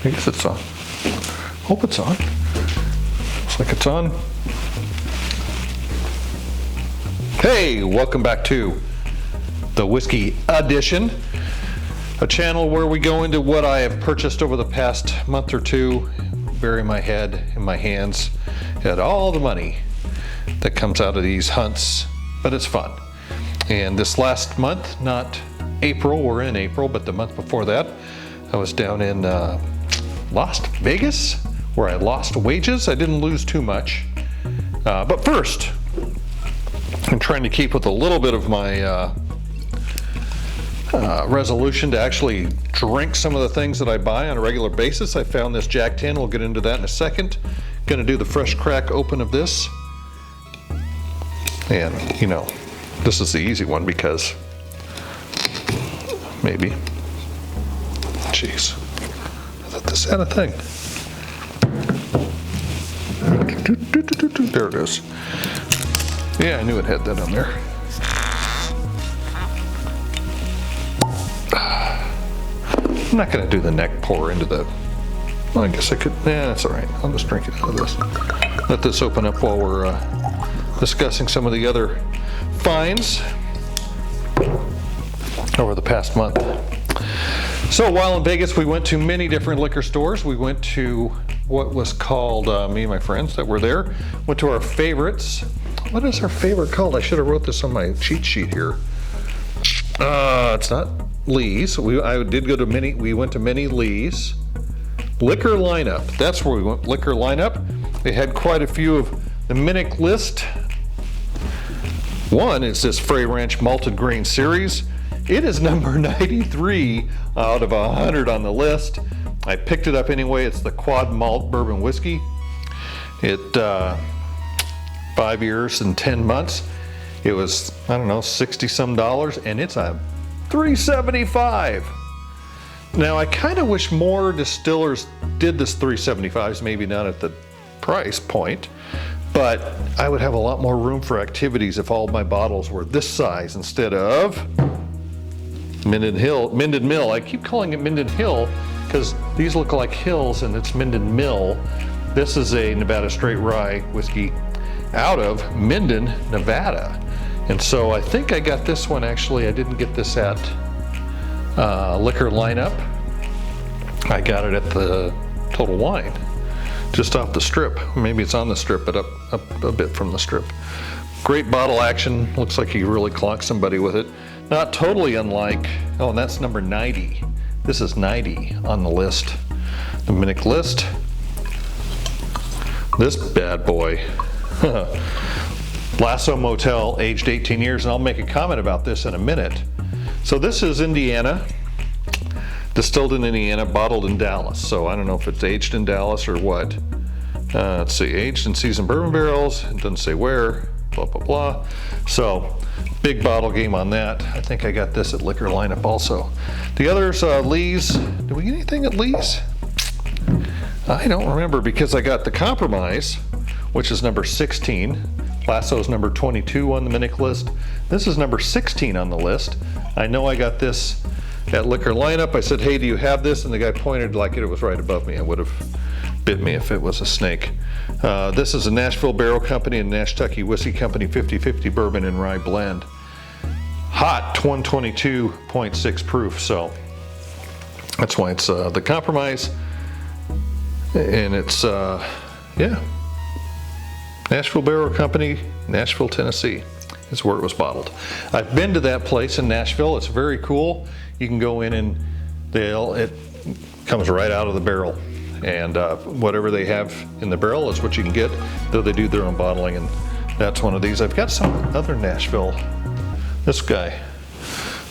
I guess it's on. Hope it's on. Looks like it's on. Hey, welcome back to the Whiskey Edition, a channel where we go into what I have purchased over the past month or two, bury my head in my hands at all the money that comes out of these hunts, but it's fun. And this last month, not April, we're in April, but the month before that, I was down in Las Vegas, where I lost wages. I didn't lose too much. But first, I'm trying to keep with a little bit of my resolution to actually drink some of the things that I buy on a regular basis. I found this Jack 10, we'll get into that in a second. Gonna do the fresh crack open of this. And, you know, this is the easy one because maybe, jeez, I thought this had a thing. There it is. Yeah, I knew it had that on there. I'm not gonna do the neck pour into the, well, I guess I could, that's all right. I'll just drink it out of this. Let this open up while we're discussing some of the other finds over the past month. So while in Vegas, we went to many different liquor stores. We went to what was called, me and my friends that were there, went to our favorites. What is our favorite called? I should have wrote this on my cheat sheet here. It's not Lee's. I did go to many, we went to many Lee's. Liquor Lineup, that's where we went, Liquor Lineup. They had quite a few of the Minnick list. One is this Frey Ranch Malted Grain Series. It is number 93 out of 100 on the list. I picked it up anyway. It's the Quad Malt Bourbon Whiskey. It, 5 years and 10 months. It was, I don't know, 60 some dollars, and it's a $3.75. Now I kind of wish more distillers did this $3.75s, maybe not at the price point, but I would have a lot more room for activities if all my bottles were this size instead of Minden Mill. I keep calling it Minden Hill because these look like hills and it's Minden Mill. This is a Nevada straight rye whiskey out of Minden, Nevada. And so I think I got this one, actually, I didn't get this at Liquor Lineup. I got it at the Total Wine, just off the strip. Maybe it's on the strip, but up a bit from the strip. Great bottle action, looks like you really clocked somebody with it. Not totally unlike, oh, and that's number 90. This is 90 on the list, the Minnick list. This bad boy. Lasso Motel, aged 18 years, and I'll make a comment about this in a minute. So this is Indiana, distilled in Indiana, bottled in Dallas. So I don't know if it's aged in Dallas or what. Let's see, aged in seasoned bourbon barrels. It doesn't say where, blah, blah, blah. So big bottle game on that. I think I got this at Liquor Lineup also. The others, Lee's. Did we get anything at Lee's? I don't remember because I got the Compromise, which is number 16. Lasso's number 22 on the Minnick list. This is number 16 on the list. I know I got this at Liquor Lineup. I said, hey, do you have this? And the guy pointed like it was right above me. It would have bit me if it was a snake. This is a Nashville Barrel Company and Nashtucky Whiskey Company 50-50 bourbon and rye blend. Hot 122.6 proof, so that's why it's the Compromise. And it's, yeah. Nashville Barrel Company, Nashville, Tennessee is where it was bottled. I've been to that place in Nashville. It's very cool. You can go in and it comes right out of the barrel. And whatever they have in the barrel is what you can get, though they do their own bottling, and that's one of these. I've got some other Nashville. This guy,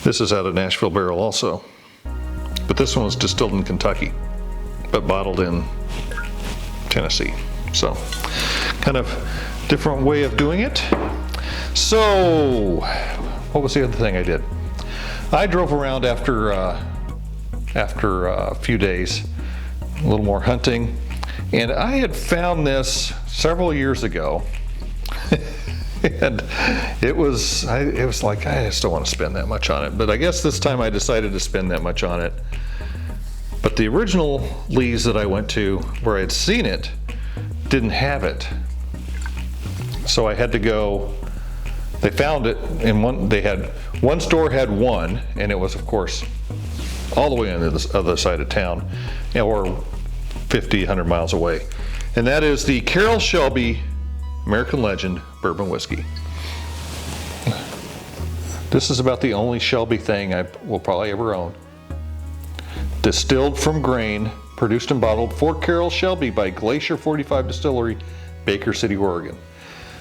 this is out of Nashville Barrel also. But this one was distilled in Kentucky, but bottled in Tennessee. So kind of different way of doing it. So what was the other thing I did? I drove around after a few days, a little more hunting, and I had found this several years ago. And it was like, I just don't want to spend that much on it. But I guess this time I decided to spend that much on it. But the original Lee's that I went to, where I'd seen it, didn't have it. So I had to go, they found it in one store had one, and it was of course all the way on the other side of town, or 50, 100 miles away. And that is the Carroll Shelby American Legend Bourbon Whiskey. This is about the only Shelby thing I will probably ever own. Distilled from grain, produced and bottled for Carroll Shelby by Glacier 45 Distillery, Baker City, Oregon.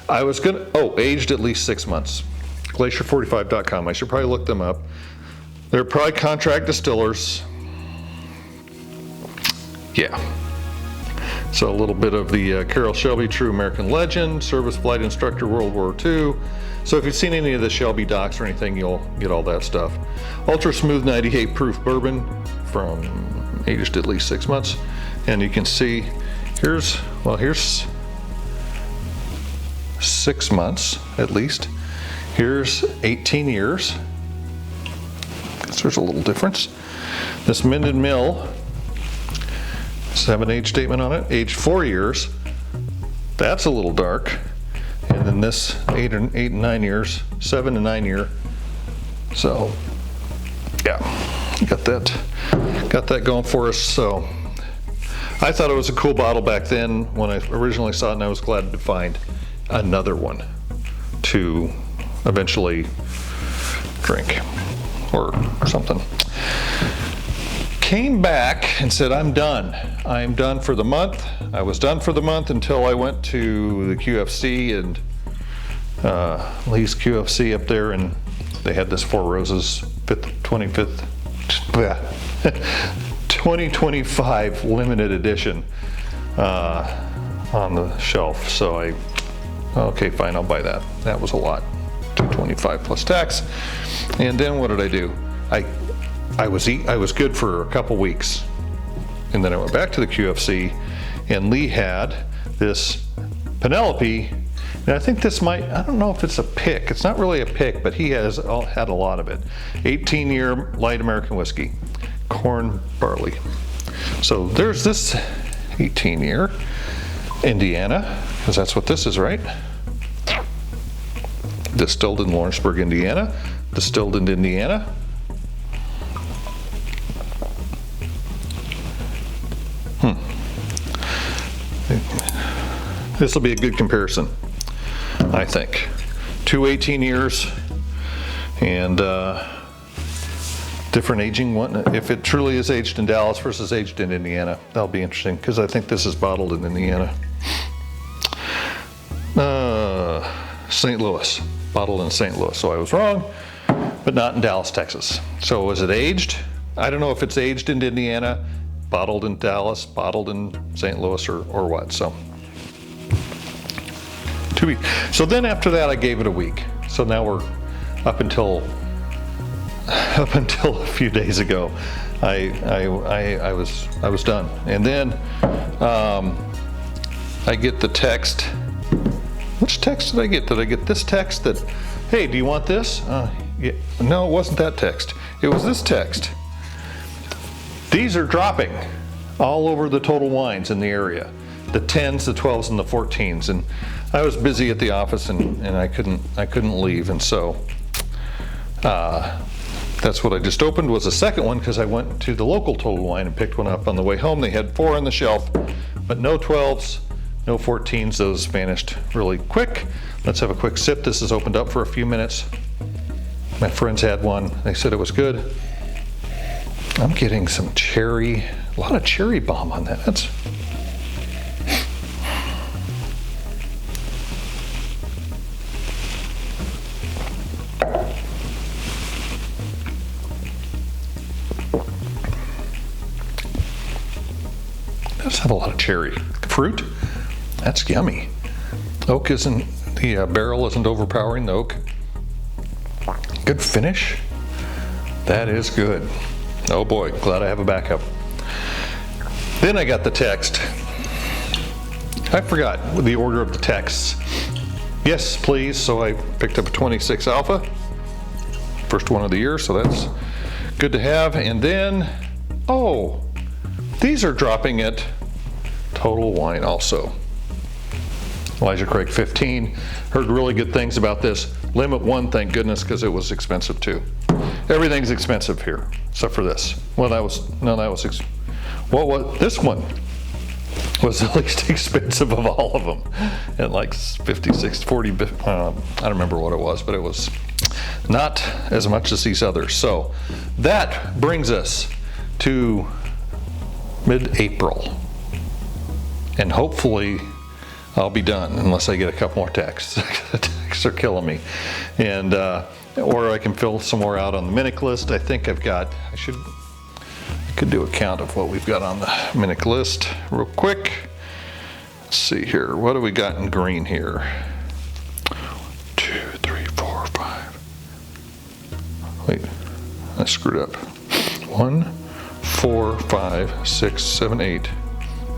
Aged at least 6 months. Glacier45.com. I should probably look them up. They're probably contract distillers. Yeah. So a little bit of the Carroll Shelby True American Legend, Service Flight Instructor World War II. So if you've seen any of the Shelby docs or anything, you'll get all that stuff. Ultra Smooth 98 Proof Bourbon from aged at least 6 months. And you can see here's 6 months at least. Here's 18 years. So there's a little difference. This Minden Mill, have an age statement on it, aged 4 years. That's a little dark. And then this 8 and 9 years, 7 and 9 year. So yeah, got that going for us. So I thought it was a cool bottle back then when I originally saw it, and I was glad to find another one to eventually drink or something. Came back and said, I'm done. I'm done for the month. I was done for the month until I went to the QFC and Lee's QFC up there, and they had this Four Roses 2025 limited edition on the shelf. So okay, fine, I'll buy that. That was a lot, $225 plus tax. And then what did I do? I was good for a couple weeks, and then I went back to the QFC, and Lee had this Penelope, and I think this I don't know if it's a pick. It's not really a pick, but he had a lot of it. 18-year light American whiskey, corn barley. So there's this 18-year Indiana, because that's what this is, right? Distilled in Lawrenceburg, Indiana. Distilled in Indiana. This will be a good comparison, I think. 18 years and different aging one. If it truly is aged in Dallas versus aged in Indiana, that'll be interesting, because I think this is bottled in Indiana. St. Louis, bottled in St. Louis. So I was wrong, but not in Dallas, Texas. So was it aged? I don't know if it's aged in Indiana, bottled in Dallas, bottled in St. Louis, or what. So 2 weeks. So then after that, I gave it a week. So now we're up until a few days ago, I was done. And then I get the text. Which text did I get? Did I get this text that, hey, do you want this? Yeah. No, it wasn't that text. It was this text. These are dropping all over the Total Wines in the area. The 10s, the 12s, and the 14s. And I was busy at the office, and I couldn't leave. And so that's what I just opened, was a second one, because I went to the local Total Wine and picked one up on the way home. They had 4 on the shelf, but no 12s, no 14s. Those vanished really quick. Let's have a quick sip. This is opened up for a few minutes. My friends had one. They said it was good. I'm getting some cherry, a lot of cherry bomb on that. That's does have a lot of cherry. Fruit, that's yummy. Oak isn't, the barrel isn't overpowering the oak. Good finish. That is good. Oh boy, glad I have a backup. Then I got the text. I forgot the order of the texts. Yes, please. So I picked up a 26 Alpha. First one of the year, so that's good to have. And then, oh, These are dropping at Total Wine also. Elijah Craig 15. Heard really good things about this. Limit 1, thank goodness, because it was expensive too. Everything's expensive here, except for this. Well, this one was the least expensive of all of them. At like 56, 40, I don't remember what it was, but it was not as much as these others. So that brings us to mid-April. And hopefully I'll be done unless I get a couple more texts. The texts are killing me. And, or I can fill some more out on the Minic list. I think I could do a count of what we've got on the Minic list real quick. Let's see here. What do we got in green here? 2, 3, 4, 5. Wait, I screwed up. 1, 4, 5, 6, 7, 8,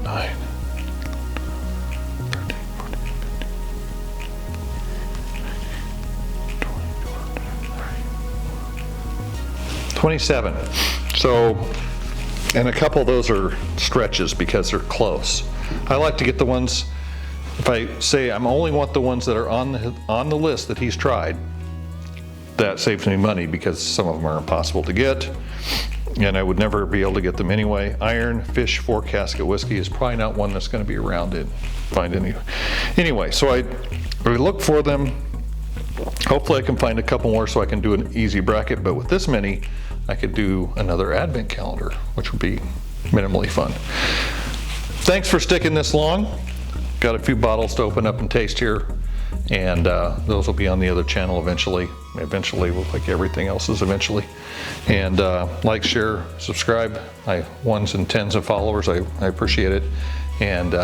9. 27. So, and a couple of those are stretches because they're close. I like to get the ones, if I say I only want the ones that are on the list that he's tried, that saves me money because some of them are impossible to get, and I would never be able to get them anyway. Iron Fish 4 Casket Whiskey is probably not one that's going to be around to find any. Anyway, so I look for them. Hopefully I can find a couple more so I can do an easy bracket, but with this many, I could do another advent calendar, which would be minimally fun. Thanks for sticking this long. Got a few bottles to open up and taste here, and those will be on the other channel eventually. Eventually, like everything else is eventually. And like, share, subscribe. I have 1s and 10s of followers. I appreciate it. And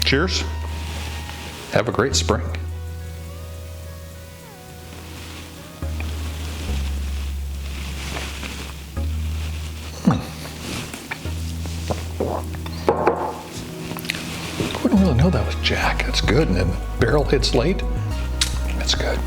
cheers. Have a great spring. Wouldn't really know that was Jack. That's good. And then barrel hits late. That's good.